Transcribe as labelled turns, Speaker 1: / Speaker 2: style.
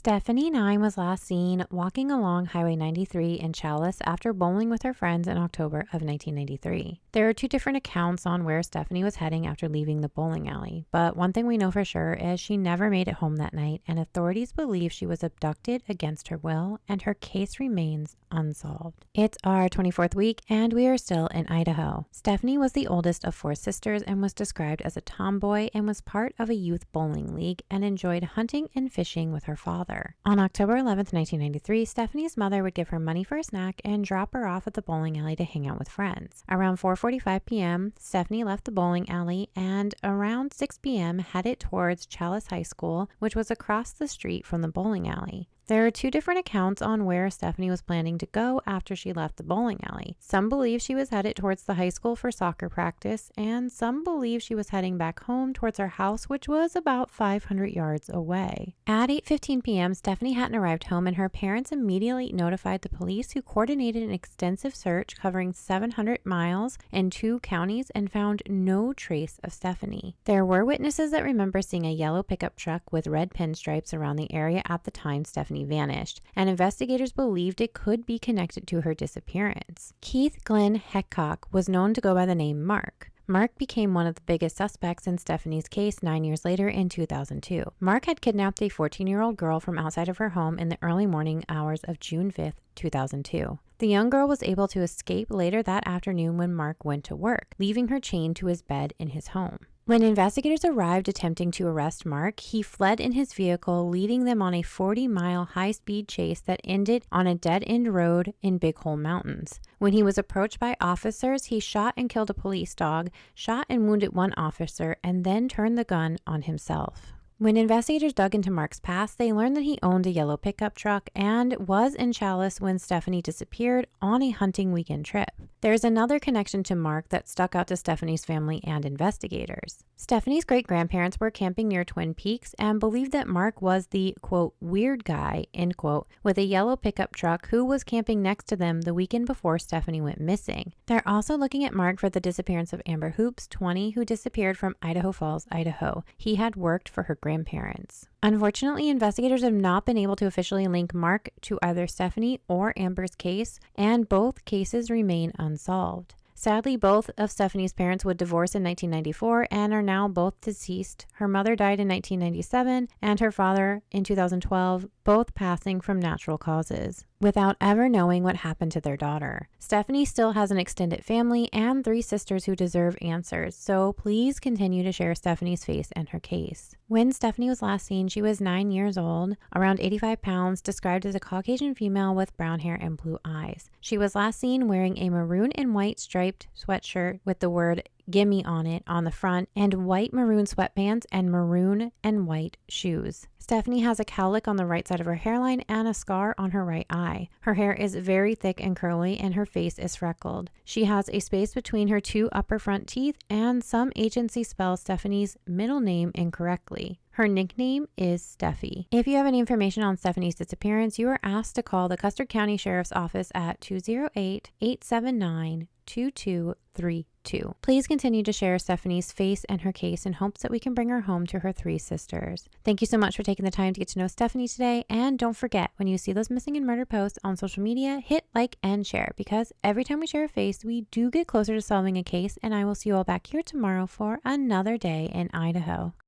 Speaker 1: Stephanie 9 was last seen walking along Highway 93 in Challis after bowling with her friends in October of 1993. There are two different accounts on where Stephanie was heading after leaving the bowling alley, but one thing we know for sure is she never made it home that night, and authorities believe she was abducted against her will, and her case remains unsolved. It's our 24th week, and we are still in Idaho. Stephanie was the oldest of 4 sisters and was described as a tomboy and was part of a youth bowling league and enjoyed hunting and fishing with her father. On October 11th, 1993, Stephanie's mother would give her money for a snack and drop her off at the bowling alley to hang out with friends. Around 4:45 p.m., Stephanie left the bowling alley and around 6 p.m. headed towards Challis High School, which was across the street from the bowling alley. There are two different accounts on where Stephanie was planning to go after she left the bowling alley. Some believe she was headed towards the high school for soccer practice, and some believe she was heading back home towards her house, which was about 500 yards away. At 8:15 p.m., Stephanie hadn't arrived home, and her parents immediately notified the police, who coordinated an extensive search covering 700 miles in 2 counties and found no trace of Stephanie. There were witnesses that remember seeing a yellow pickup truck with red pinstripes around the area at the time Stephanie vanished, and investigators believed it could be connected to her disappearance. Keith Glenn Heckcock was known to go by the name Mark. Mark became one of the biggest suspects in Stephanie's case 9 years later in 2002. Mark had kidnapped a 14-year-old girl from outside of her home in the early morning hours of June 5th, 2002. The young girl was able to escape later that afternoon when Mark went to work, leaving her chained to his bed in his home. When investigators arrived attempting to arrest Mark, he fled in his vehicle, leading them on a 40-mile high-speed chase that ended on a dead-end road in Big Hole Mountains. When he was approached by officers, he shot and killed a police dog, shot and wounded one officer, and then turned the gun on himself. When investigators dug into Mark's past, they learned that he owned a yellow pickup truck and was in Challis when Stephanie disappeared on a hunting weekend trip. There's another connection to Mark that stuck out to Stephanie's family and investigators. Stephanie's great-grandparents were camping near Twin Peaks and believed that Mark was the, quote, weird guy, end quote, with a yellow pickup truck who was camping next to them the weekend before Stephanie went missing. They're also looking at Mark for the disappearance of Amber Hoops, 20, who disappeared from Idaho Falls, Idaho. He had worked for her grandparents. Unfortunately, investigators have not been able to officially link Mark to either Stephanie or Amber's case, and both cases remain unsolved. Sadly, both of Stephanie's parents would divorce in 1994 and are now both deceased. Her mother died in 1997 and her father in 2012, both passing from natural causes, without ever knowing what happened to their daughter. Stephanie still has an extended family and 3 sisters who deserve answers, so please continue to share Stephanie's face and her case. When Stephanie was last seen, she was 9 years old, around 85 pounds, described as a Caucasian female with brown hair and blue eyes. She was last seen wearing a maroon and white striped sweatshirt with the word "Gimme" on it on the front, and white maroon sweatpants and maroon and white shoes. Stephanie has a cowlick on the right side of her hairline and a scar on her right eye. Her hair is very thick and curly, and her face is freckled. She has a space between her 2 upper front teeth, and some agency spells Stephanie's middle name incorrectly. Her nickname is Steffi. If you have any information on Stephanie's disappearance, you are asked to call the Custer County Sheriff's Office at 208-879-2232. Please continue to share Stephanie's face and her case in hopes that we can bring her home to her 3 sisters. Thank you so much for taking the time to get to know Stephanie today, and don't forget, when you see those missing and murdered posts on social media, hit like and share, because every time we share a face, we do get closer to solving a case, and I will see you all back here tomorrow for another day in Idaho.